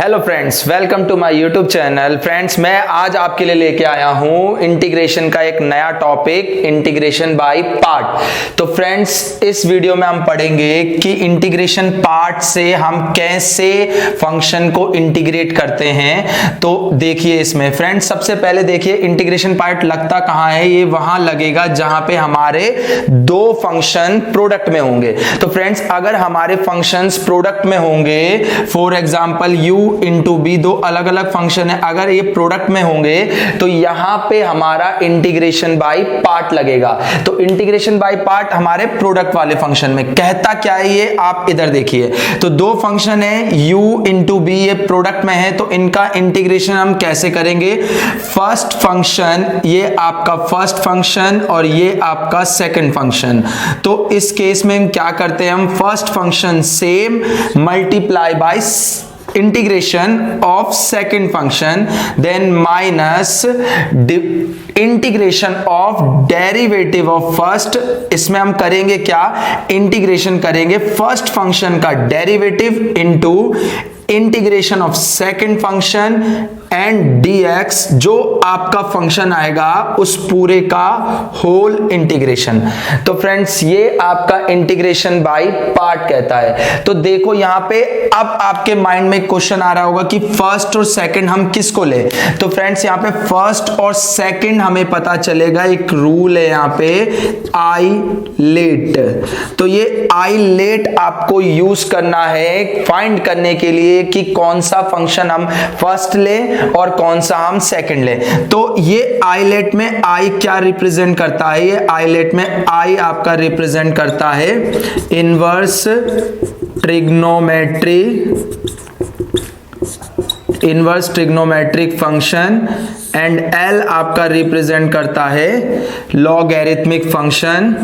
Hello friends, welcome to my YouTube channel. Friends, मैं आज आपके लिए लेके आया हूं इंटीग्रेशन का एक नया टॉपिक, इंटीग्रेशन बाय पार्ट। तो फ्रेंड्स, इस वीडियो में हम पढ़ेंगे कि इंटीग्रेशन पार्ट से हम कैसे फंक्शन को इंटीग्रेट करते हैं। तो देखिए इसमें फ्रेंड्स, सबसे पहले देखिए इंटीग्रेशन पार्ट लगता कहां है। ये वहां लगेगा जहां पे हमारे दो फंक्शन प्रोडक्ट में होंगे। तो फ्रेंड्स, अगर हमारे फंक्शंस प्रोडक्ट में होंगे, for example u into b, दो अलग अलग फंक्शन है, अगर ये प्रोडक्ट में होंगे तो यहां पे हमारा इंटीग्रेशन बाय पार्ट लगेगा। तो इंटीग्रेशन बाय पार्ट हमारे प्रोडक्ट वाले फंक्शन में कहता क्या है, ये आप इधर देखिए। तो दो फंक्शन है u इंटू बी, ये प्रोडक्ट में है, तो इनका इंटीग्रेशन हम कैसे करेंगे। फर्स्ट फंक्शन, ये आपका फर्स्ट फंक्शन और ये आपका सेकंड फंक्शन। तो इस केस में हम क्या करते हैं, हम first function same multiply by integration of second function, then minus integration of derivative of first। इसमें हम करेंगे क्या, इंटीग्रेशन करेंगे फर्स्ट फंक्शन का derivative into integration of second function and dx, जो आपका फंक्शन आएगा उस पूरे का होल इंटीग्रेशन। तो फ्रेंड्स, ये आपका इंटीग्रेशन बाय पार्ट कहता है। तो देखो यहां पे अब आपके माइंड में क्वेश्चन आ रहा होगा कि फर्स्ट और सेकंड हम किसको ले। तो फ्रेंड्स, यहां पे फर्स्ट और सेकंड हमें पता चलेगा, एक रूल है यहां पे आई लेट। तो ये आई लेट आपको यूज करना है फाइंड करने के लिए कि कौन सा फंक्शन हम फर्स्ट ले और कौन सा हम सेकंड ले। तो ये आईलेट में आई क्या रिप्रेजेंट करता है, ये आईलेट में आई आपका रिप्रेजेंट करता है inverse trigonometric function, and L आपका रिप्रेजेंट करता है लॉगरिथमिक फंक्शन,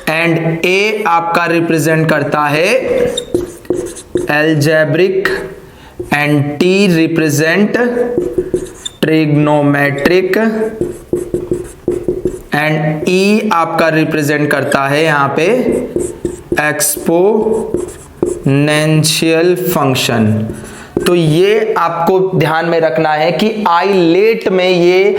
एंड ए आपका रिप्रेजेंट करता है algebraic, and T represent trigonometric, and E आपका रिप्रेजेंट करता है यहां पे एक्सपोनेंशियल फंक्शन। तो ये आपको ध्यान में रखना है कि आई लेट में ये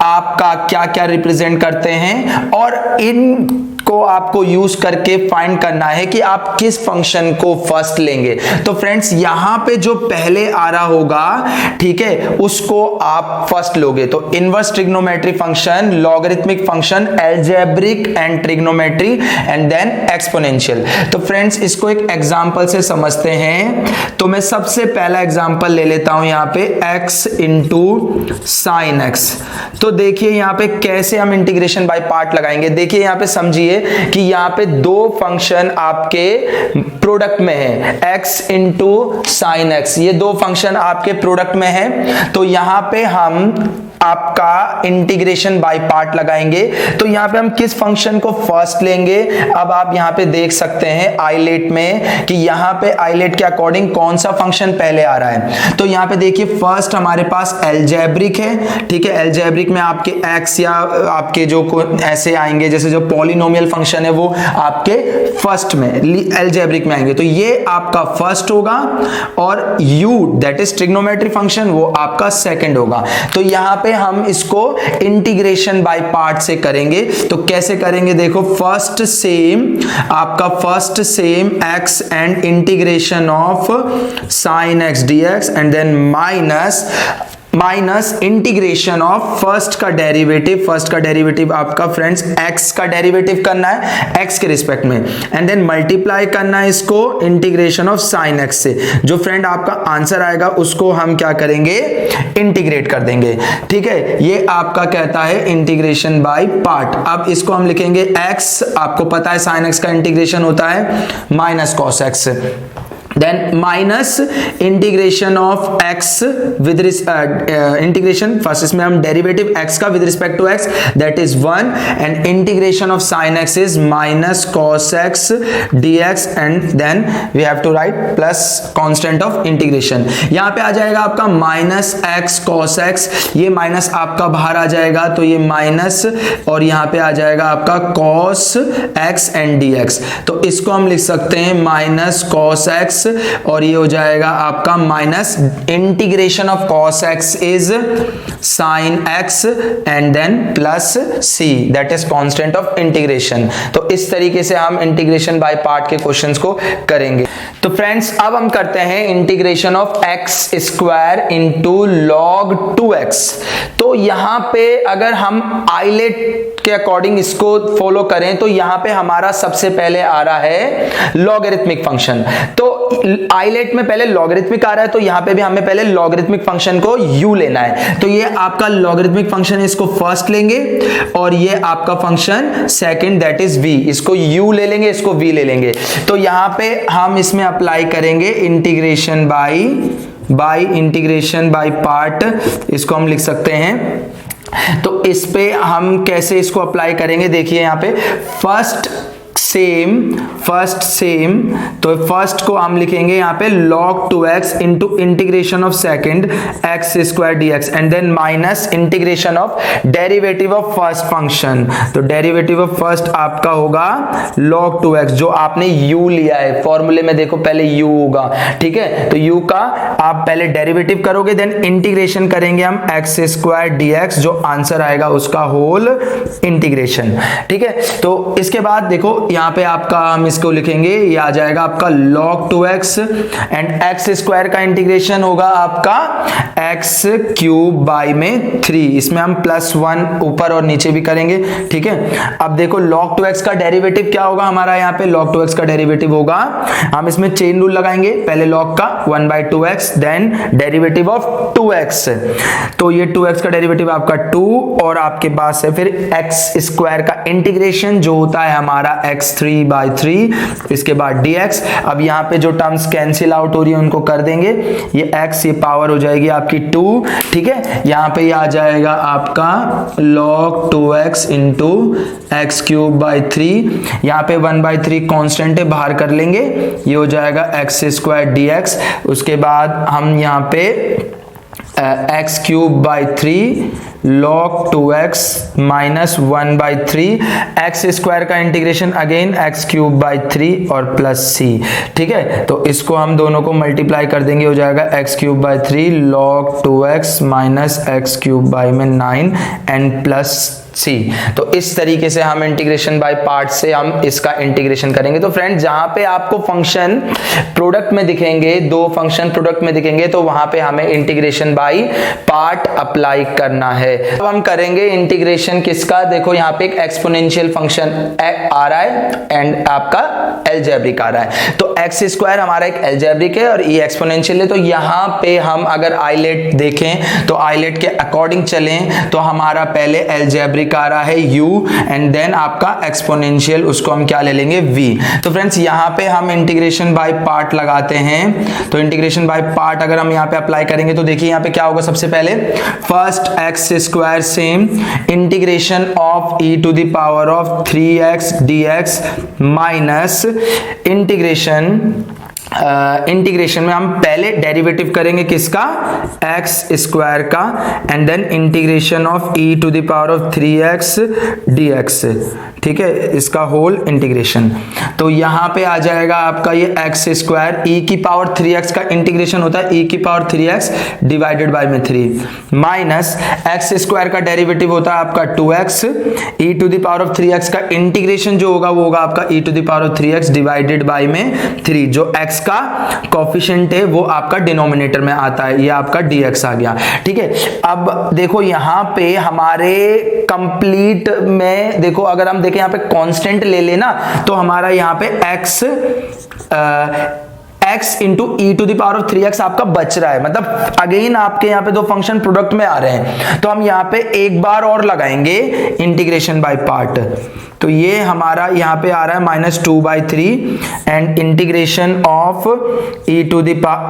आपका क्या क्या रिप्रेजेंट करते हैं, और इन को आपको यूज करके फाइंड करना है कि आप किस फंक्शन को फर्स्ट लेंगे। तो फ्रेंड्स, यहां पे जो पहले आ रहा होगा, ठीक है, उसको आप फर्स्ट लोगे। तो inverse trigonometry function, logarithmic function, algebraic and trigonometry, and then exponential. तो फ्रेंड्स, इसको एक एग्जांपल से समझते हैं। तो मैं सबसे पहला एग्जांपल ले लेता हूं यहां पे x इंटू साइन एक्स। तो देखिए यहां पे कैसे हम इंटीग्रेशन बाय पार्ट लगाएंगे। देखिए यहां पे समझिए कि यहां पे दो फंक्शन आपके प्रोडक्ट में है, x इंटू साइन एक्स, ये दो फंक्शन आपके प्रोडक्ट में है। तो यहां पे हम आपका इंटीग्रेशन बाय पार्ट लगाएंगे। तो यहां पे हम किस फंक्शन को फर्स्ट लेंगे, अब आप यहां पे देख सकते हैं आईलेट में कि यहां पे आईलेट के अकॉर्डिंग कौन सा फंक्शन पहले आ रहा है। तो यहां पे देखिए फर्स्ट हमारे पास अलजेब्रिक है, ठीक है। अलजेब्रिक में आपके x या आपके जो ऐसे आएंगे, जैसे जो पॉलिनोमियल फंक्शन है वो आपके फर्स्ट में अलजेब्रिक में आएंगे। तो ये आपका फर्स्ट होगा, और u that is trigonometry function वो आपका सेकंड होगा। तो यहां पे हम इसको इंटीग्रेशन बाय पार्ट से करेंगे। तो कैसे करेंगे, देखो फर्स्ट सेम आपका first same x and integration of sine x dx, and then minus integration of first का डेरिवेटिव। फर्स्ट का डेरिवेटिव आपका फ्रेंड्स x का डेरिवेटिव करना है x के रिस्पेक्ट में, एंड देन मल्टीप्लाई करना है इसको इंटीग्रेशन ऑफ साइन x से। जो फ्रेंड आपका आंसर आएगा उसको हम क्या करेंगे, इंटीग्रेट कर देंगे, ठीक है। ये आपका कहता है इंटीग्रेशन बाय पार्ट। अब इसको हम लिखेंगे x, आपको पता है साइन x का इंटीग्रेशन होता है minus cos x। Then minus integration of x with integration, first इसमें हम डेरिवेटिव x का with respect to x, that is 1, and integration of sin x is minus cos x dx, and then we have to write plus constant of integration. यहां पे आ जाएगा आपका minus x cos x, ये minus आपका बाहर आ जाएगा तो ये माइनस, और यहां पे आ जाएगा आपका cos x एंड dx, तो इसको हम लिख सकते हैं माइनस cos x, और ये हो जाएगा आपका minus integration of cos x is sin x and then plus c, that is constant of integration. तो इस तरीके से हम इंटीग्रेशन बाय पार्ट के क्वेश्चंस को करेंगे। तो फ्रेंड्स अब हम करते हैं integration of x square into log 2x। तो यहां पे अगर हम आइलेट के अकॉर्डिंग इसको फॉलो करें तो यहां पे हमारा सबसे पहले आ रहा है लॉगरिथमिक फंक्शन। तो आइलेट में पहले लॉगरिथमिक आ रहा है, तो यहां पे भी हमें पहले लॉगरिथमिक फंक्शन को u लेना है। तो ये आपका लॉगरिथमिक फंक्शन है, इसको फर्स्ट लेंगे, और ये आपका function second that is v, इसको u ले लेंगे, इसको v ले लेंगे। तो यहां पे हम इसमें अप्लाई करेंगे integration by integration by part, इसको हम लिख सकते हैं। तो इस पे हम कैसे इसको अप्लाई करेंगे, देखिए यहां पे फर्स्ट सेम, तो फर्स्ट को हम लिखेंगे यहाँ पे log 2x into integration of second x square dx, and then minus integration of derivative of first function. तो डेरिवेटिव ऑफ फर्स्ट आपका होगा log 2x, जो आपने u लिया है फॉर्मूले में, देखो पहले u होगा, ठीक है। तो u का आप पहले डेरिवेटिव करोगे, देन इंटीग्रेशन करेंगे हम x स्क्वायर dx, जो आंसर आएगा उसका होल इंटीग्रेशन, ठीक है। तो इसके बाद देखो यहां पे आपका हम इसको लिखेंगे, ये आ जाएगा आपका log 2x, and x square का इंटीग्रेशन होगा आपका x क्यूब बाई में 3, इसमें हम +1 ऊपर और नीचे भी करेंगे, ठीक है। अब देखो log 2x का डेरिवेटिव क्या होगा हमारा, यहाँ पे log 2x का डेरिवेटिव होगा, हम इसमें चेन रूल लगाएंगे, पहले log का 1/2x, then derivative of 2x, तो ये 2x का डेरिवेटिव आपका 2, और आपके पास है फिर x स्क्वायर का इंटीग्रेशन जो होता है हमारा x3/3, इसके बाद dx। अब यहाँ पे जो टर्म्स कैंसिल आउट हो रही है उनको कर देंगे, ये x, ये पावर हो जाएगी आपकी 2, ठीक है। यहाँ पे ये आ जाएगा आपका log 2x into x cube by 3, यहाँ पे 1/3 कांस्टेंट है, बाहर कर लेंगे, ये हो जाएगा x स्क्वायर dx। उसके बाद हम यहाँ पे x cube by 3 log 2x minus 1/3, x square का integration again x cube by 3 और प्लस c, ठीक है। तो इसको हम दोनों को मल्टीप्लाई कर देंगे, हो जाएगा x cube by 3 log 2x minus x cube by में 9 एंड प्लस c। तो इस तरीके से हम इंटीग्रेशन बाय पार्ट से हम इसका इंटीग्रेशन करेंगे। तो फ्रेंड्स जहां पे आपको फंक्शन प्रोडक्ट में दिखेंगे, दो फंक्शन प्रोडक्ट में दिखेंगे, तो वहां पे हमें इंटीग्रेशन बाय पार्ट अप्लाई करना है। अब हम करेंगे इंटीग्रेशन किसका, देखो यहाँ पे एक एक्सपोनेंशियल फंक्शन आ रहा है एंड आपका अलजेब्रिक आ रहा है। तो एक्स स्क्वायर हमारा एक अलजेब्रिक है और ये एक्सपोनेंशियल है। तो यहाँ पे हम अगर आइलेट देखें तो आइलेट के अकॉर्डिंग चलें तो हमारा पहले अलजेब्रिक आ रहा है u एंड देन आपका एक्सपोनेंशियल, उसको हम क्या ले लेंगे v। तो फ्रेंड्स यहाँ पे हम इंटीग्रेशन बाय पार्ट लगाते हैं। तो इंटीग्रेशन बाय पार्ट अगर हम यहाँ पे अप्लाई करेंगे तो देखिए यहाँ पे क्या होगा, सबसे पहले first x square same integration of e to the power of 3x dx minus integration में हम पहले डेरिवेटिव करेंगे किसका, एक्स स्क्वायर का, and then integration of e to the power of 3x dx, ठीक है, इसका होल इंटीग्रेशन। तो यहां पे आ जाएगा आपका ये एक्स स्क्वायर, e की पावर 3x का इंटीग्रेशन होता है e की पावर 3x डिवाइडेड बाय में 3 माइनस एक्स स्क्वायर का डेरिवेटिव होता है आपका 2x, e to the power of 3x का इंटीग्रेशन जो होगा वो होगा आपका e to the power of 3x divided by में 3, जो x का कोफिशिएंट है वो आपका डिनोमिनेटर में आता है, ये आपका dx आ गया, ठीक है। अब देखो यहाँ पे हमारे कंप्लीट में देखो, अगर हम देखें यहाँ पे कांस्टेंट ले लेना तो हमारा यहाँ पे x into e to the power of 3x आपका बच रहा है, मतलब अगेन आपके यहाँ पे दो फंक्शन प्रोडक्ट में आ रहे हैं, तो हम यहाँ पे एक बार और लगाएंगे इंटीग्रेशन बाय पार्ट। तो ये हमारा यहाँ पे आ रहा है -2/3 and integration of e to the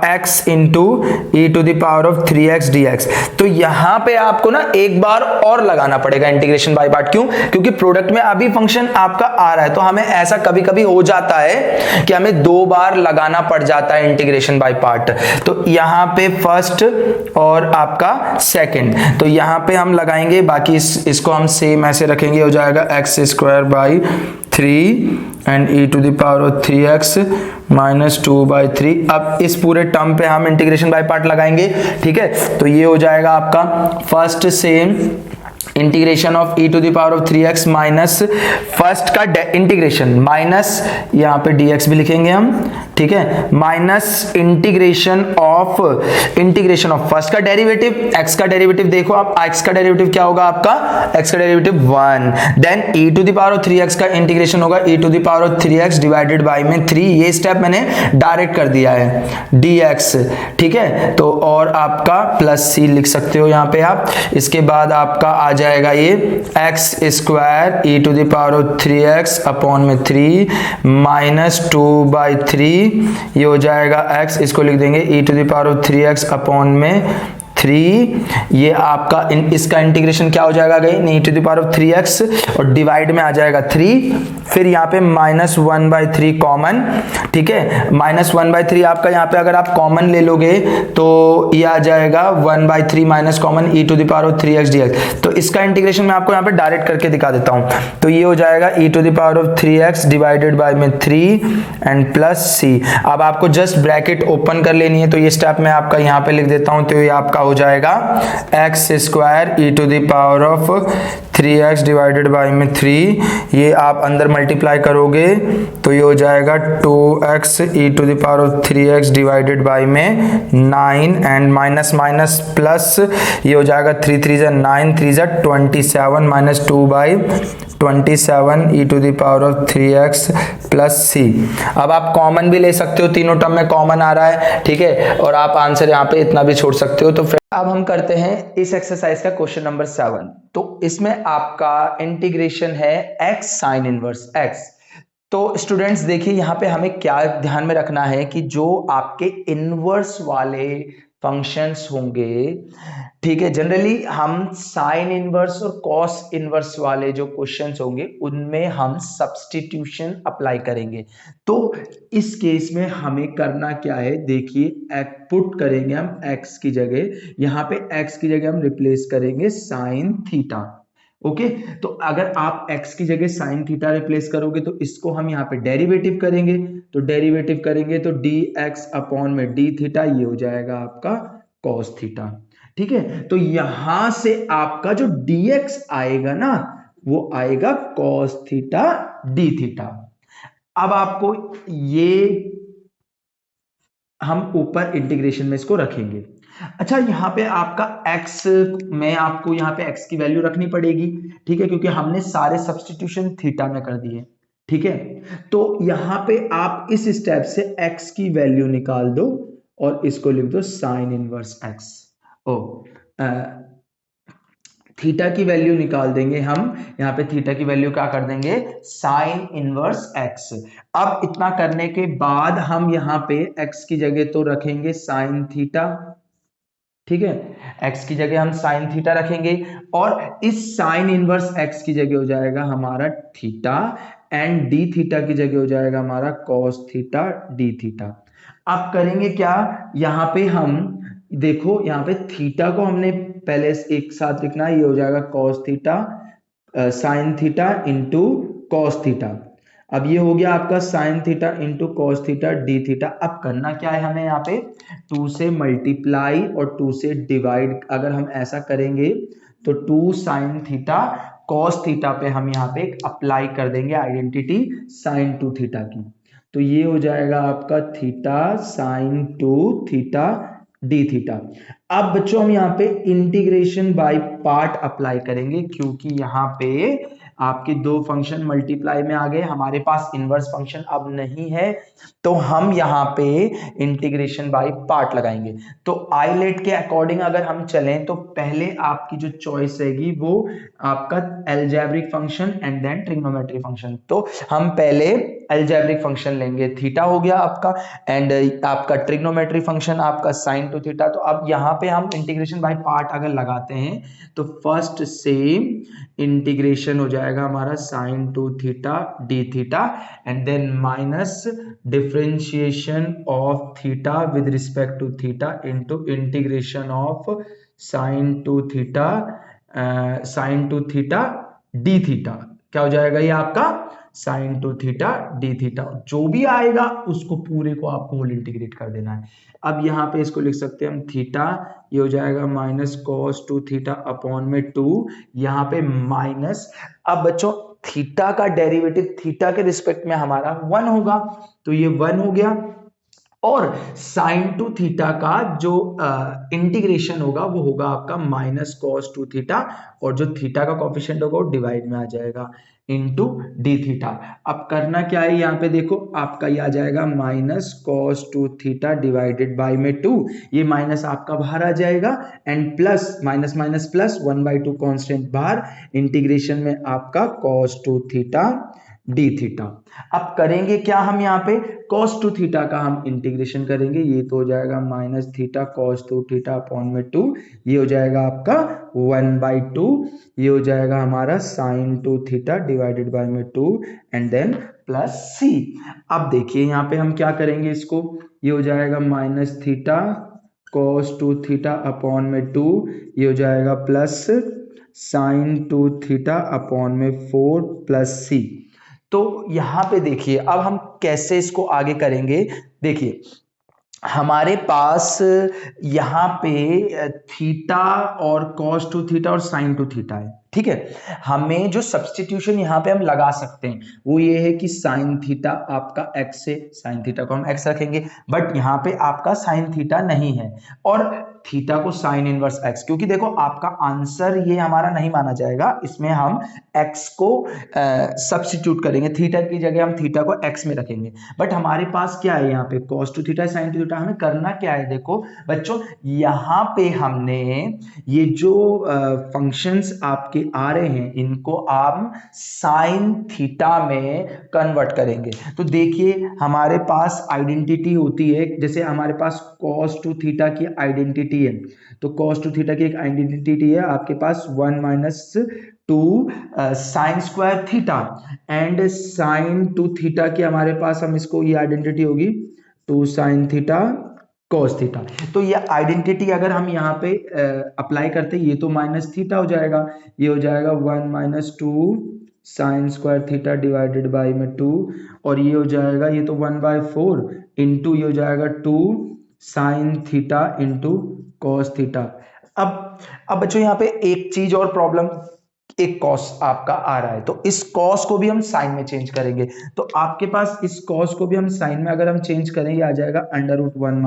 x into e to the power of 3x dx। तो यहाँ पे आपको ना एक बार और लगाना पड़ेगा इंटीग्रेशन बाय पार्ट। क्यों? क्योंकि प्रोडक्ट में अभी फंक्शन आपका आ रहा है, तो हमें ऐसा कभी कभी हो जाता है कि हमें दो बार लगाना पड़ जाता है इंटीग्रेशन बाय पार्ट। तो यहाँ पे फर्स्ट और आपका सेकंड, तो यहाँ पे हम लगाएंगे, बाकी इसको हम सेम ऐसे रखेंगे, हो जाएगा x² by 3 and e to the power of 3x -2/3। अब इस पूरे टर्म पे हम इंटीग्रेशन बाय पार्ट लगाएंगे, ठीक है। तो ये हो जाएगा आपका first same integration of e to the power of 3x minus first का इंटीग्रेशन माइनस यहाँ पे dx भी लिखेंगे हम, ठीक है, माइनस इंटीग्रेशन ऑफ फर्स्ट का डेरिवेटिव, x का डेरिवेटिव देखो आप, x का डेरिवेटिव क्या होगा आपका, x का derivative 1, then e to the power of 3x का इंटीग्रेशन होगा e to the power of 3x divided by में 3, ये स्टेप मैंने डायरेक्ट कर दिया है, dx, ठीक है। तो और आपका प्लस c लिख सकते हो यहाँ पे आप। इसके बाद आपका आ जाएगा ये x² e to the power of 3x upon में 3 -2/3, ये हो जाएगा x, इसको लिख देंगे e to the power of 3x upon में 3, ये आपका इसका इंटीग्रेशन क्या हो जाएगा again e to the power of 3x और डिवाइड में आ जाएगा 3, फिर यहाँ पे -1/3 कॉमन, ठीक है, -1/3 आपका यहाँ पे अगर आप कॉमन ले लोगे तो ये आ जाएगा 1/3 minus common e to the power of 3x dx। तो इसका इंटीग्रेशन मैं आपको यहाँ पे डायरेक्ट करके दिखा देता हूँ। तो ये हो जाएगा e to the power of 3x divided by में 3 एंड प्लस c। अब आपको जस्ट ब्रैकेट ओपन कर लेनी है, तो ये स्टेप मैं आपका यहाँ पे लिख देता हूँ। तो ये आपका हो जाएगा x² e to the power of 3x divided by में 3, ये आप अंदर मल्टीप्लाई करोगे तो ये हो जाएगा 2x e to the power of 3x divided by में 9 एंड माइनस माइनस प्लस, ये हो जाएगा 3 3 जा 9 3 जा 27 -2/27 e to the power of 3x plus c। अब आप कॉमन भी ले सकते हो, तीनों टर्म में कॉमन आ रहा है, ठीक है, और आप आंसर यहाँ पे इतना भी छोड़ सकते हो। तो फिर अब हम करते हैं इस एक्सरसाइज का क्वेश्चन नंबर 7। तो इसमें आपका इंटीग्रेशन है x साइन इनवर्स x। तो स्टूडेंट्स देखिए यहाँ पे हमें क्या ध्यान में रखना है कि जो आपके इनवर्स वाले फंक्शंस होंगे, ठीक है, जनरली हम साइन इनवर्स और कॉस इनवर्स वाले जो क्वेश्चंस होंगे उनमें हम सब्स्टिट्यूशन अप्लाई करेंगे। तो इस केस में हमें करना क्या है, देखिए पुट करेंगे हम x की जगह, यहाँ पे x की जगह हम रिप्लेस करेंगे साइन थीटा। ओके, तो अगर आप x की जगह साइन थीटा रिप्लेस करोगे तो इसको हम यहाँ पे डेरिवेटिव करेंगे, तो डेरिवेटिव करेंगे तो dx अपॉन में d थीटा, ये हो जाएगा आपका cos थीटा, ठीक है। तो यहां से आपका जो dx आएगा ना वो आएगा cos थीटा d थीटा। अब आपको ये हम ऊपर इंटीग्रेशन में इसको रखेंगे। अच्छा, यहाँ पे आपका x में आपको यहाँ पे x की वैल्यू रखनी पड़ेगी, ठीक है, क्योंकि हमने सारे सब्स्टिट्यूशन थीटा में कर दिए, ठीक है। तो यहाँ पे आप इस स्टेप से x की वैल्यू निकाल दो और इसको लिख दो साइन इनवर्स x। थीटा की वैल्यू निकाल देंगे हम, यहाँ पे थीटा की वैल्यू क्या कर देंगे, साइन इनवर्स x। अब इतना करने के बाद हम यहाँ पे x की जगह तो रखेंगे साइन थीटा, ठीक है, x की जगह हम साइन थीटा रखेंगे और इस साइन इनवर्स x की जगह हो जाएगा हमारा थीटा एंड d थीटा की जगह हो जाएगा हमारा cos थीटा d थीटा। अब करेंगे क्या, यहाँ पे हम देखो, यहाँ पे थीटा को हमने पहले एक साथ लिखना है, ये हो जाएगा cos theta sine theta into cos theta. अब ये हो गया आपका sine theta into cos theta d theta. अब करना क्या है हमें, यहाँ पे 2 से मल्टीप्लाई और 2 से डिवाइड, अगर हम ऐसा करेंगे तो 2 साइन थीटा cos थीटा पे हम यहाँ पे अप्लाई कर देंगे आइडेंटिटी साइन 2 थीटा की। तो ये हो जाएगा आपका theta sine 2 theta D theta. अब बच्चों हम यहाँ पे इंटीग्रेशन बाय पार्ट अप्लाई करेंगे, क्योंकि यहाँ पे आपके दो फंक्शन मल्टीप्लाई में आ गए, हमारे पास इनवर्स फंक्शन अब नहीं है, तो हम यहाँ पे इंटीग्रेशन बाय पार्ट लगाएंगे। तो आइलेट के अकॉर्डिंग अगर हम चलें तो पहले आपकी जो चॉइस रहेगी वो आपका algebraic function and then trigonometry function. तो हम पहले अलजेब्रिक फंक्शन लेंगे, थीटा हो गया आपका, एंड आपका ट्रिग्नोमेट्री फंक्शन आपका साइन टू थीटा। तो अब यहाँ पे हम इंटीग्रेशन बाय पार्ट अगर लगाते हैं तो फर्स्ट से इंटीग्रेशन हो जाएगा हमारा sine two theta D theta and then minus differentiation of theta with respect to theta into integration of sine two theta D theta. क्या हो जाएगा ये आपका sine two theta D theta, जो भी आएगा उसको पूरे को आपको होल इंटीग्रेट कर देना है। अब यहाँ पे इसको लिख सकते हैं हम थीटा, ये हो जाएगा minus cos two theta upon में 2, यहाँ पे माइनस, अब बच्चों थीटा का डेरिवेटिव थीटा के रिस्पेक्ट में हमारा 1 होगा, तो ये 1 हो गया, और साइन टू थीटा का जो इंटीग्रेशन होगा वो होगा आपका माइनस कॉस टू थीटा, और जो थीटा का कोफिशिएंट होगा वो डिवाइड में आ जाएगा इनटू डी थीटा। अब करना क्या है, यहाँ पे देखो आपका ये आ जाएगा minus cos two theta divided by में 2, ये माइनस आपका बाहर आ जाएगा, and plus minus minus plus 1/2 constant बाहर, इंटीग्रेशन में आपका cos two theta D theta. अब करेंगे क्या हम यहाँ पे, cos टू थीटा का हम इंटीग्रेशन करेंगे, ये तो हो जाएगा minus theta cos two theta upon में 2, ये हो जाएगा आपका 1/2, ये हो जाएगा हमारा sine two theta divided by में 2 एंड देन प्लस सी। अब देखिए यहाँ पे हम क्या करेंगे इसको, ये हो जाएगा minus theta cos two theta upon में 2, ये हो जाएगा plus sine two theta upon में 4 प्लस सी। तो यहाँ पे देखिए अब हम कैसे इसको आगे करेंगे, देखिए हमारे पास यहाँ पे थीटा और कॉस टू थीटा और साइन टू थीटा है, ठीक है। हमें जो सब्स्टिट्यूशन यहाँ पे हम लगा सकते हैं वो ये है कि साइन थीटा आपका x है, साइन थीटा को हम x रखेंगे, बट यहाँ पे आपका साइन थीटा नहीं है, और थीटा को साइन इनवर्स x, क्योंकि देखो आपका आंसर ये हमारा नहीं माना जाएगा, इसमें हम x को सब्स्टिट्यूट करेंगे, थीटा की जगह हम थीटा को x में रखेंगे। बट हमारे पास क्या है यहाँ पे cos two theta sine two theta, हमें करना क्या है, देखो बच्चों यहाँ पे हमने ये जो फंक्शंस आपके आ रहे हैं इनको आप साइन थीटा में कन्वर्ट करेंगे। तो देखिए हमारे पास आइडेंटिटी होती है, जैसे हमारे पास cos टू थीटा की आइडेंटिटी है, तो cos टू थीटा की एक आइडेंटिटी है आपके पास 1 minus 2 sign square theta, and sign two theta की हमारे पास हम इसको ये आइडेंटिटी होगी 2 साइन थीटा cos थीटा। तो ये आइडेंटिटी अगर हम यहाँ पे अप्लाई करते हैं, ये तो माइनस थीटा हो जाएगा, ये हो जाएगा 1 minus 2 sign square theta divided by में 2, और ये हो जाएगा ये तो 1/4 इंटू ये हो जाएगा 2 sine theta into cos theta. अब बच्चों यहाँ पे एक चीज और प्रॉब्लम, एक कॉस आपका आ रहा है, तो इस कॉस को भी हम साइन में चेंज करेंगे। तो आपके पास इस कॉस को भी हम साइन में अगर हम चेंज करेंगे आ जाएगा under root one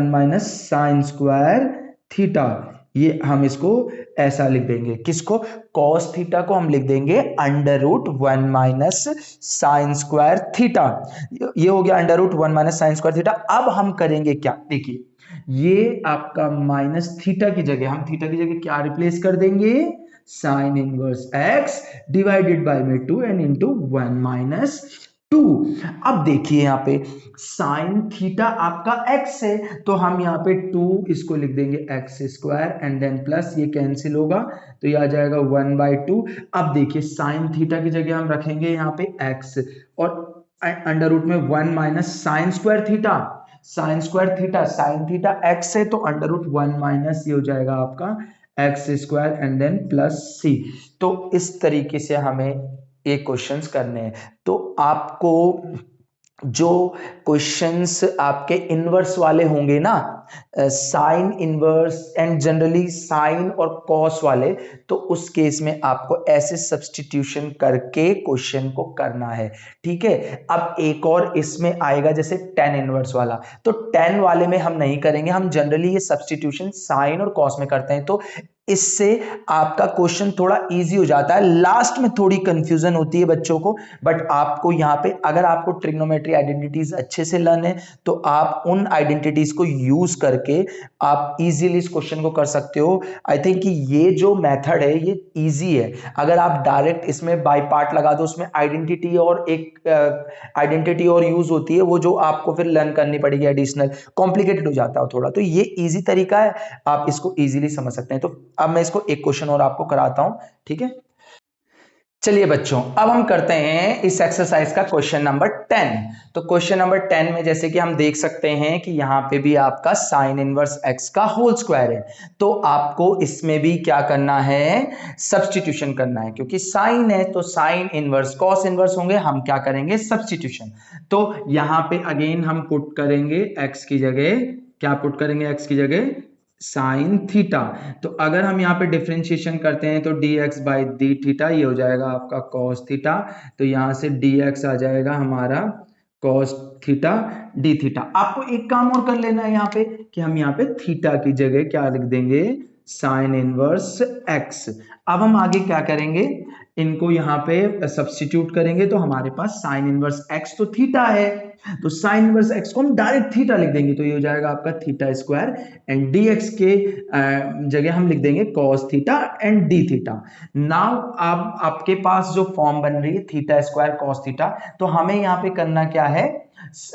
minus sine square theta. ये हम इसको ऐसा लिख देंगे, किसको, कॉस थीटा को हम लिख देंगे under root 1 minus sine square theta. ये हो गया under root 1 minus sine square theta. अब हम करेंगे क्या, देखिए ये आपका माइनस थीटा की जगह हम थीटा की जगह क्या रिप्लेस कर देंगे, sine inverse x divided by में 2 एंड इंटू 1 माइनस 2। अब देखिए यहाँ पे साइन थीटा आपका x है, तो हम यहाँ पे 2 इसको लिख देंगे x square and then plus ये कैंसिल होगा तो ये आ जाएगा 1/2। अब देखिए साइन थीटा की जगह हम रखेंगे यहाँ पे x और अंडर रूट में 1 minus sine square theta, sign square theta, sine theta x है तो अंडर रूट 1 माइनस ये हो जाएगा आपका x square and then plus c। तो इस तरीके से हमें ये क्वेश्चंस करने हैं। तो आपको जो क्वेश्चंस आपके इनवर्स वाले होंगे ना, sine inverse and generally sine और कॉस वाले, तो उस केस में आपको ऐसे सब्स्टिट्यूशन करके क्वेश्चन को करना है, ठीक है। अब एक और इसमें आएगा जैसे टेन इनवर्स वाला, तो टेन वाले में हम नहीं करेंगे, हम जनरली ये सब्स्टिट्यूशन साइन और कॉस में करते हैं। तो इससे आपका क्वेश्चन थोड़ा इजी हो जाता है। लास्ट में थोड़ी कंफ्यूजन होती है बच्चों को, बट आपको यहाँ पे अगर आपको ट्रिग्नोमेट्री आइडेंटिटीज अच्छे से लर्न है तो आप उन आइडेंटिटीज को यूज करके आप इजीली इस क्वेश्चन को कर सकते हो। आई थिंक कि ये जो मेथड है ये इजी है। अगर आप डायरेक्ट इसमें बाय पार्ट लगा दो, उसमें आइडेंटिटी और एक आइडेंटिटी और यूज होती है, वो जो आपको फिर लर्न करनी पड़ेगी एडिशनल, कॉम्प्लिकेटेड हो जाता है थोड़ा। तो ये इजी तरीका है, आप इसको इजीली समझ सकते हैं। तो अब मैं इसको एक क्वेश्चन और आपको कराता हूं, ठीक है। चलिए बच्चों, अब हम करते हैं इस एक्सरसाइज का क्वेश्चन नंबर 10। तो क्वेश्चन नंबर 10 में जैसे कि हम देख सकते हैं कि यहां पे भी आपका साइन इनवर्स एक्स का होल स्क्वायर है। तो आपको इसमें भी क्या करना है, सब्स्टिट्यूशन करना है, क्योंकि साइन है तो साइन इनवर्स कॉस इनवर्स होंगे, हम क्या करेंगे, सब्स्टिट्यूशन। तो यहां पे अगेन हम पुट करेंगे एक्स की जगह, क्या पुट करेंगे एक्स की जगह, साइन थीटा। तो अगर हम यहाँ पे डिफरेंशिएशन करते हैं तो dx बाई डी थीटा, ये हो जाएगा आपका cos थीटा। तो यहाँ से dx आ जाएगा हमारा cos थीटा डी थीटा। आपको एक काम और कर लेना है यहाँ पे कि हम यहाँ पे थीटा की जगह क्या लिख देंगे, साइन इनवर्स x। अब हम आगे क्या करेंगे, इनको यहाँ पे सब्स्टिट्यूट करेंगे तो हमारे पास साइन इनवर्स x तो थीटा है, तो साइन इनवर्स x को हम डायरेक्ट थीटा लिख देंगे, तो ये हो जाएगा आपका थीटा स्क्वायर, एंड dx के जगह हम लिख देंगे cos theta and D theta. Now अब आपके पास जो फॉर्म बन रही है थीटा स्क्वायर cos थीटा, तो हमें यहाँ पे करना क्या है,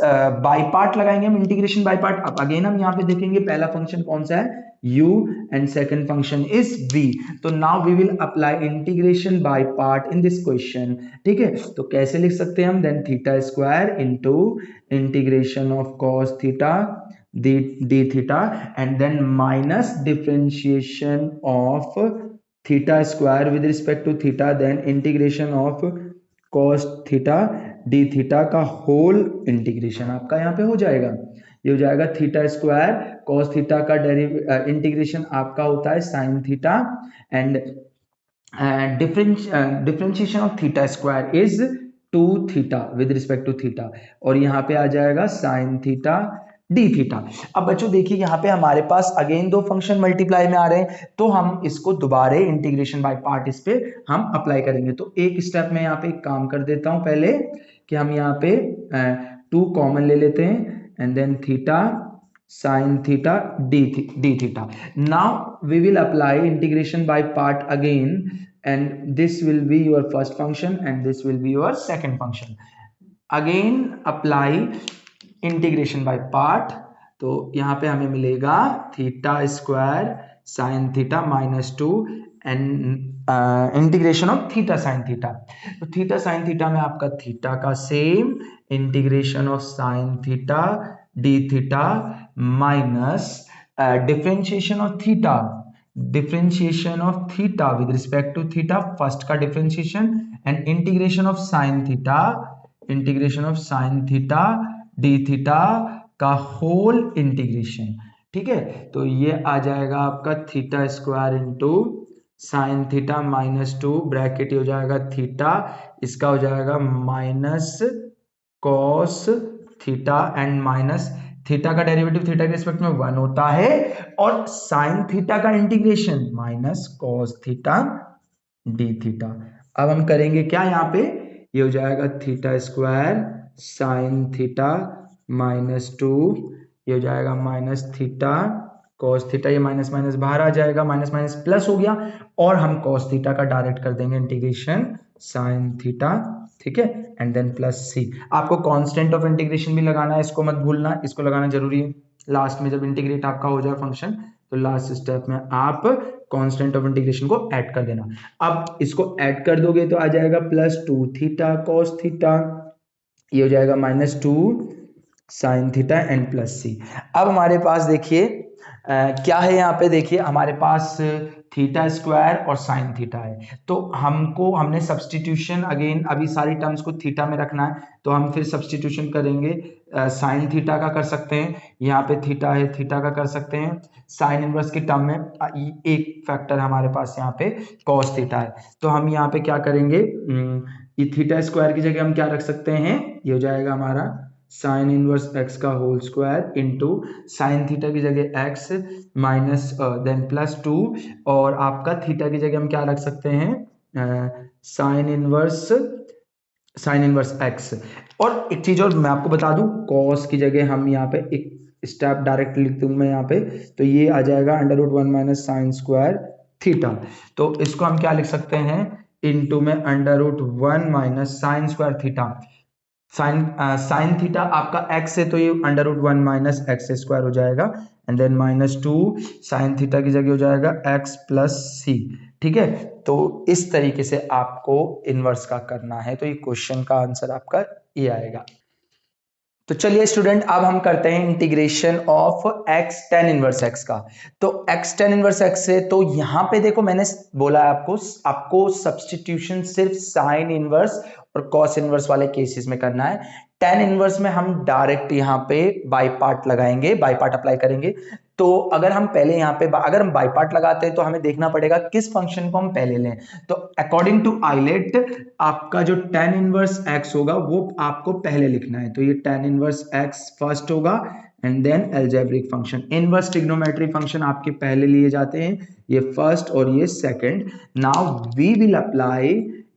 बाई पार्ट लगाएंगे हम, इंटीग्रेशन बाई पार्ट। अब अगेन हम यहाँ पे देखेंगे पहला फंक्शन कौन सा है, u, and second function is v। तो now we will apply integration by part in this question, ठीक है। तो कैसे लिख सकते हैं हम, then theta square into integration of cos theta d theta and then minus differentiation of theta square with respect to theta, then integration of cos theta d theta का whole integration आपका यहाँ पे हो जाएगा। ये हो जाएगा थीटा स्क्वायर कॉस थीटा का इंटीग्रेशन आपका होता है sine theta, and differentiation of theta square is 2 theta with respect to theta, और यहाँ पे आ जाएगा साइन थीटा डी थीटा। अब बच्चों देखिए यहाँ पे हमारे पास अगेन दो फंक्शन मल्टीप्लाई में आ रहे हैं, तो हम इसको दोबारा इंटीग्रेशन बाय पार्ट इस पे हम अप्लाई करेंगे। तो एक स्टेप में यहाँ पे एक काम कर देता हूं पहले कि हम यहाँ पे 2 कॉमन ले लेते हैं, and then theta sin theta d theta. Now we will apply integration by part again, and this will be your first function and this will be your second function. Again apply integration by part, तो यहाँ पे हमें मिलेगा theta square sine theta minus 2 and integration of theta sine theta. तो theta sine theta में आपका theta का same integration of sine theta D theta minus differentiation of theta, differentiation of theta with respect to theta, first का differentiation, and integration of sine theta, integration of sine theta D theta का whole integration, ठीक है। तो ये आ जाएगा आपका theta square into sine theta minus 2 bracket हो जाएगा थीटा, इसका हो जाएगा minus cos theta and minus theta का डेरिवेटिव थीटा के रिस्पेक्ट में 1 होता है, और साइन थीटा का integration minus cos theta D theta. अब हम करेंगे क्या यहाँ पे, ये हो जाएगा theta square sine theta minus 2, ये हो जाएगा माइनस थीटा cos थीटा, ये माइनस माइनस बाहर आ जाएगा, माइनस माइनस प्लस हो गया, और हम cos थीटा का डायरेक्ट कर देंगे इंटीग्रेशन साइन थीटा, ठीक है, एंड देन प्लस सी। आपको कांस्टेंट ऑफ इंटीग्रेशन भी लगाना है, इसको मत भूलना, इसको लगाना जरूरी है। लास्ट में जब इंटीग्रेट आपका हो जाए फंक्शन, तो लास्ट स्टेप में आप कांस्टेंट ऑफ इंटीग्रेशन को ऐड कर देना। अब इसको ऐड कर दोगे तो आ जाएगा प्लस 2 थीटा cos थीटा, ये हो जाएगा minus 2 sine theta and plus C. अब हमारे पास देखिए क्या है, यहाँ पे देखिए हमारे पास थीटा स्क्वायर और साइन थीटा है, तो हमने सब्स्टिट्यूशन अगेन अभी सारी टर्म्स को थीटा में रखना है, तो हम फिर सब्स्टिट्यूशन करेंगे। साइन थीटा का कर सकते हैं, यहाँ पे थीटा है थीटा का कर सकते हैं, साइन इनवर्स की टर्म में एक फैक्टर हमारे पास यहाँ पे कॉस थीटा है, तो हम यहाँ पे क्या करेंगे, ये थीटा स्क्वायर की जगह हम क्या रख सकते हैं, ये हो जाएगा हमारा साइन इनवर्स x का whole square into sine theta की जगह x माइनस देन प्लस 2 और आपका थीटा की जगह हम क्या रख सकते हैं साइन इनवर्स x। और एक चीज और मैं आपको बता दूं, cos की जगह हम यहाँ पे एक स्टेप डायरेक्ट लिख दूं मैं यहाँ पे, तो ये आ जाएगा √1 माइनस साइन स्क्वायर थीटा। तो इसको हम क्या लिख सकते हैं, इनटू में √1 minus sine square theta. Sine theta आपका x है तो ये √1 माइनस एक्स स्क्वायर हो जाएगा एंड देन -2 साइन थीटा की जगह हो जाएगा x प्लस सी। ठीक है, तो इस तरीके से आपको इनवर्स का करना है, तो ये क्वेश्चन का आंसर आपका ये आएगा। तो चलिए स्टूडेंट, अब हम करते हैं integration of x tan inverse x का। तो x tan इनवर्स x से, तो यहां पे देखो मैंने बोला है आपको सब्स्टिट्यूशन सिर्फ साइन इनवर्स और कॉस इनवर्स वाले केसेस में करना है। tan इनवर्स में हम डायरेक्ट यहाँ पे बाई पार्ट लगाएंगे, बाई पार्ट अप्लाई करेंगे। तो अगर हम पहले यहाँ पे अगर हम बाई पार्ट लगाते हैं तो हमें देखना पड़ेगा किस फंक्शन को हम पहले लें। तो अकॉर्डिंग टू आइलेट आपका जो tan इनवर्स x होगा वो आपको पहले लिखना है। तो ये tan इनवर्स x फर्स्ट होगा and then algebraic function. Inverse trigonometry function आपके पहले लिए जाते हैं, ये फर्स्ट और ये second. Now we will apply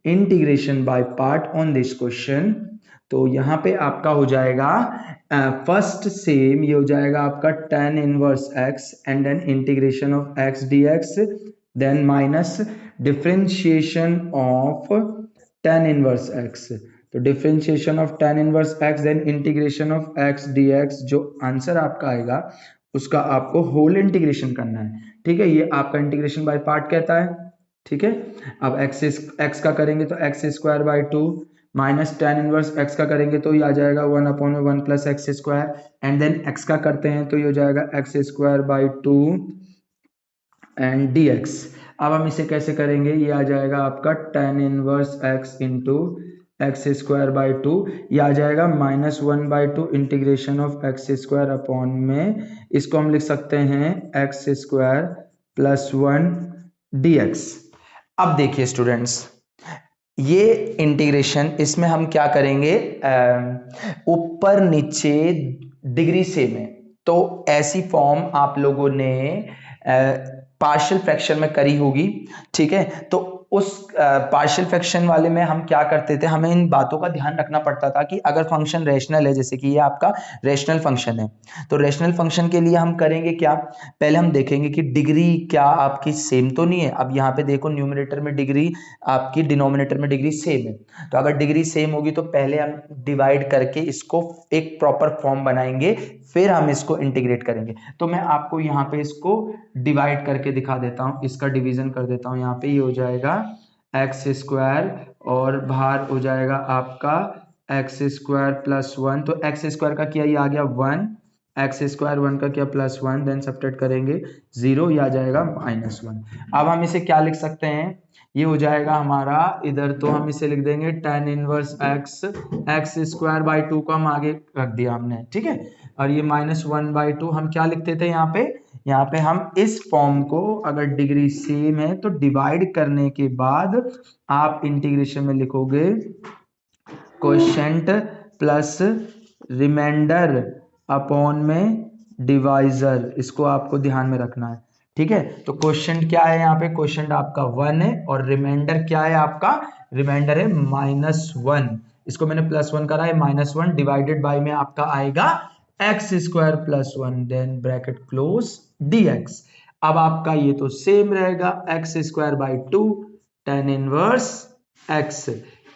integration by part on this question. तो यहाँ पे आपका हो जाएगा फर्स्ट सेम, ये हो जाएगा आपका tan inverse x and then integration of x dx, then minus differentiation of tan inverse x। तो differentiation of tan inverse x then integration of x dx, जो आंसर आपका आएगा उसका आपको होल इंटीग्रेशन करना है। ठीक है, ये आपका इंटीग्रेशन बाय पार्ट कहता है। ठीक है, अब x का करेंगे तो x square by 2 minus tan inverse x का करेंगे तो ये आ जाएगा 1/1 plus x square and then x का करते हैं तो ये हो जाएगा x square by 2 and dx। अब हम इसे कैसे करेंगे, ये आ जाएगा आपका tan inverse x into x square by 2, ये आ जाएगा -1/2 integration of x square upon में, इसको हम लिख सकते हैं एक्स स्क्वायर प्लस 1 dx। अब देखिए स्टूडेंट्स, ये इंटीग्रेशन, इसमें हम क्या करेंगे, ऊपर नीचे डिग्री सेम है, तो ऐसी फॉर्म आप लोगों ने पार्शियल फ्रैक्शन में करी होगी। ठीक है, तो उस पार्शियल फ्रैक्शन वाले में हम क्या करते थे, हमें इन बातों का ध्यान रखना पड़ता था कि अगर फंक्शन रेशनल है, जैसे कि ये आपका रेशनल फंक्शन है, तो रेशनल फंक्शन के लिए हम करेंगे क्या, पहले हम देखेंगे कि डिग्री क्या आपकी सेम तो नहीं है। अब यहाँ पे देखो न्यूमरेटर में डिग्री आपकी, डिनोमिनेटर में डिग्री सेम है, तो अगर डिग्री सेम होगी तो पहले हम डिवाइड करके इसको एक प्रॉपर फॉर्म बनाएंगे, फिर हम इसको इंटीग्रेट करेंगे। तो मैं आपको यहाँ पे इसको डिवाइड करके दिखा देता हूँ, इसका डिवीजन कर देता हूँ। यहाँ पे ये हो जाएगा एक्स स्क्वायर और बाहर हो जाएगा आपका एक्स स्क्वायर प्लस 1, तो एक्स स्क्वायर का किया ये आ गया 1, एक्स स्क्वायर 1 का किया प्लस 1, देन सब्ट्रैक्ट करेंगे 0, ये आ जाएगा -1। अब हम इसे क्या लिख सकते हैं, ये हो जाएगा हमारा इधर, तो हम इसे लिख देंगे tan inverse x square by 2 को हम आगे रख दिया हमने। ठीक है, और ये -1/2 हम क्या लिखते थे यहाँ पे हम इस फॉर्म को, अगर डिग्री सेम है तो डिवाइड करने के बाद आप इंटीग्रेशन में लिखोगे कोएफिशिएंट प्लस रिमाइंडर अपॉन में डिवाइजर, इसको आपको ध्यान में रखना है। ठीक है, तो कोएफिशिएंट क्या है, यहाँ पे कोएफिशिएंट आपका 1 है और रिमाइंडर क्या है आपका, रिमाइंडर है -1, इसको मैंने +1 करा है, -1 डिवाइडेड बाय में आपका आएगा x square plus 1 then bracket close dx। अब आपका ये तो सेम रहेगा, x square by 2 tan inverse x,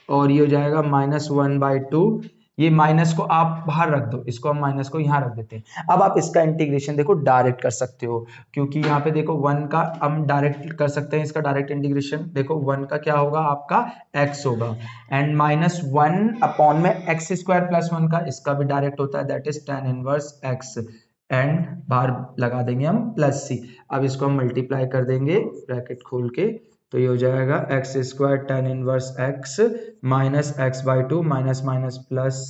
और ये हो जाएगा -1/2, ये माइनस को आप बाहर रख दो, इसको हम माइनस को यहाँ रख देते हैं। अब आप इसका इंटीग्रेशन देखो डायरेक्ट कर सकते हो, क्योंकि यहाँ पे देखो 1 का हम डायरेक्ट कर सकते हैं, इसका डायरेक्ट इंटीग्रेशन देखो 1 का क्या होगा आपका x होगा एंड -1 अपॉन में एक्स स्क्वायर प्लस 1 का, इसका भी डायरेक्ट होता है, that is tan inverse x and बाहर लगा देंगे हम प्लस c। अब इसको हम मल्टीप्लाई कर देंगे ब्रैकेट खोल के, तो ये हो जाएगा x square tan inverse x minus x by 2 minus minus plus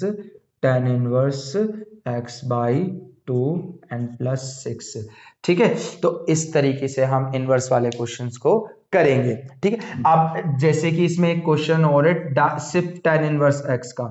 tan inverse x by 2 and plus 6। ठीक है, तो इस तरीके से हम इनवर्स वाले क्वेश्चंस को करेंगे। ठीक है, अब जैसे कि इसमें एक क्वेश्चन और है सिर्फ tan इनवर्स x का,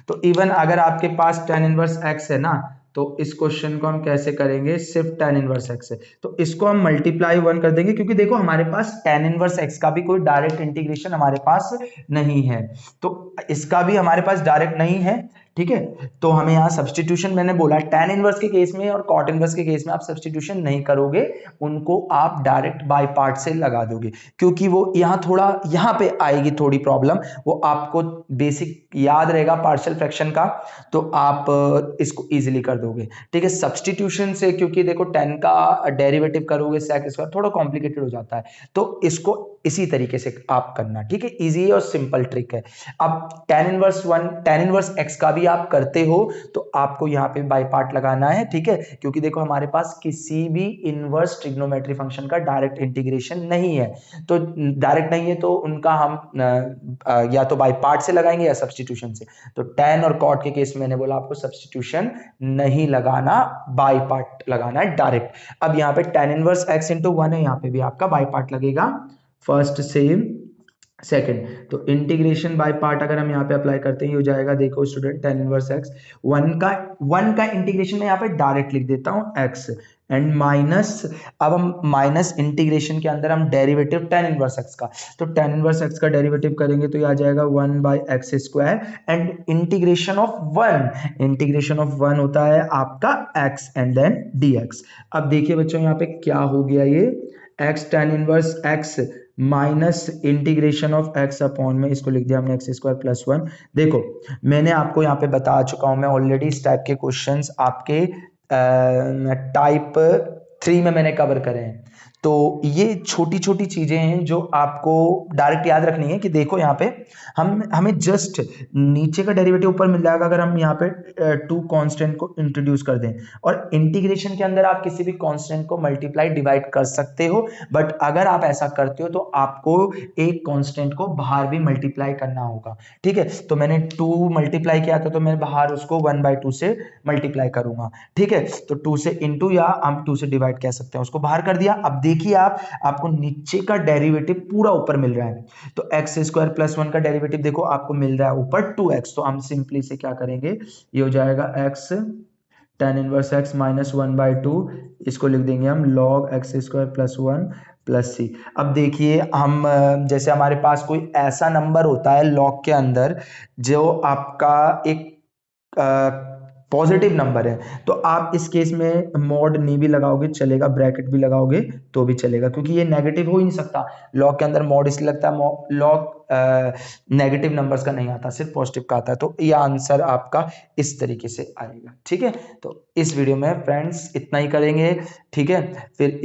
तो इवन अगर आपके पास tan इनवर्स x है ना, तो इस क्वेश्चन को हम कैसे करेंगे, सिर्फ tan इनवर्स x है तो इसको हम मल्टीप्लाई 1 कर देंगे, क्योंकि देखो हमारे पास tan इनवर्स x का भी कोई डायरेक्ट इंटीग्रेशन हमारे पास नहीं है, तो इसका भी हमारे पास डायरेक्ट नहीं है। ठीक है, तो हमें यहाँ सब्स्टिट्यूशन, मैंने बोला tan इनवर्स के केस में और cot इनवर्स के केस में आप सब्स्टिट्यूशन नहीं करोगे, उनको आप डायरेक्ट बाय पार्ट से लगा दोगे, क्योंकि वो यहाँ थोड़ा यहाँ पे आएगी थोड़ी प्रॉब्लम, वो आपको बेसिक याद रहेगा पार्शियल फ्रैक्शन का, तो आप इसको इजीली कर दोगे। ठीक है, सब्स्टिट्यूशन से क्योंकि देखो tan का डेरिवेटिव करोगे sec स्क्वायर थोड़ा कॉम्प्लिकेटेड हो जाता है, तो इसको इसी तरीके से आप करना। ठीक है, इजी और सिंपल ट्रिक है। अब tan इनवर्स x का भी आप करते हो तो आपको यहाँ पे बाय पार्ट लगाना है। ठीक है, क्योंकि देखो हमारे पास किसी भी इनवर्स ट्रिग्नोमेट्री फंक्शन का डायरेक्ट इंटीग्रेशन नहीं है, तो डायरेक्ट नहीं है तो उनका हम या तो बाय पार्ट से लगाएंगे या सब्स्टिट्यूशन से। तो tan और cot के केस में मैंने बोला आपको सब्स्टिट्यूशन नहीं लगाना, बाय पार्ट लगाना है डायरेक्ट। अब यहाँ पे tan इनवर्स x इंटू 1 है, यहाँ पे भी आपका बाय पार्ट लगेगा, फर्स्ट सेम सेकंड, तो इंटीग्रेशन बाय पार्ट अगर हम यहाँ पे अप्लाई करते हैं हो जाएगा, देखो स्टूडेंट tan इनवर्स x 1 का इंटीग्रेशन में यहाँ पे डायरेक्ट लिख देता हूँ x एंड माइनस, अब हम माइनस इंटीग्रेशन के अंदर हम डेरिवेटिव tan इनवर्स x का, तो tan इनवर्स x का डेरिवेटिव करेंगे तो ये आ जाएगा 1 by x square and integration of 1 होता है आपका x एंड देन dx। अब देखिए बच्चों यहाँ पे क्या हो गया, ये x tan inverse x minus integration of x upon में इसको लिख दिया हमने x स्क्वायर प्लस 1। देखो मैंने आपको यहाँ पे बता चुका हूं मैं ऑलरेडी, इस टाइप के क्वेश्चंस आपके टाइप 3 में मैंने कवर करे हैं, तो ये छोटी छोटी चीजें हैं जो आपको डायरेक्ट याद रखनी है कि देखो यहाँ पे हमें जस्ट नीचे का डेरिवेटिव ऊपर मिल जाएगा अगर हम यहाँ पे 2 कांस्टेंट को इंट्रोड्यूस कर दें, और इंटीग्रेशन के अंदर आप किसी भी कांस्टेंट को मल्टीप्लाई डिवाइड कर सकते हो, बट अगर आप ऐसा करते हो तो आपको एक कांस्टेंट को बाहर भी मल्टीप्लाई करना होगा। ठीक है, तो मैंने 2 मल्टीप्लाई किया था तो मैं बाहर उसको 1/2 से मल्टीप्लाई करूंगा। ठीक है, तो 2 से इंटू या हम 2 से डिवाइड कह सकते हैं, उसको बाहर कर दिया। अब देखिए आपको नीचे का डेरिवेटिव पूरा ऊपर मिल रहा है, तो एक्स स्क्वायर प्लस 1 का डेरिवेटिव देखो आपको मिल रहा है ऊपर 2x, तो हम सिंपली से क्या करेंगे, ये हो जाएगा x tan inverse x minus 1/2, इसको लिख देंगे हम log x square plus 1 plus C. अब देखिए हम जैसे हमारे पास कोई ऐसा नंबर होता है log के अंदर जो आपका एक पॉजिटिव नंबर है, तो आप इस केस में मॉड नहीं भी लगाओगे चलेगा, ब्रैकेट भी लगाओगे तो भी चलेगा, क्योंकि ये नेगेटिव हो ही नहीं सकता। लॉग के अंदर मॉड इसलिए लगता है, लॉग नेगेटिव नंबर्स का नहीं आता, सिर्फ पॉजिटिव का आता है, तो ये आंसर आपका इस तरीके से आएगा। ठीक है, तो इस वीडियो में फ्रेंड्स इतना ही करेंगे। ठीक है, फिर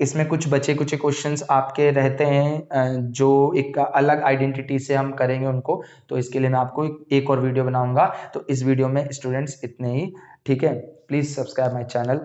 इसमें कुछ बचे कुछ क्वेश्चंस आपके रहते हैं जो एक अलग आइडेंटिटी से हम करेंगे उनको, तो इसके लिए मैं आपको एक और वीडियो बनाऊंगा। तो इस वीडियो में स्टूडेंट्स इतने ही। ठीक है, प्लीज सब्सक्राइब माय चैनल।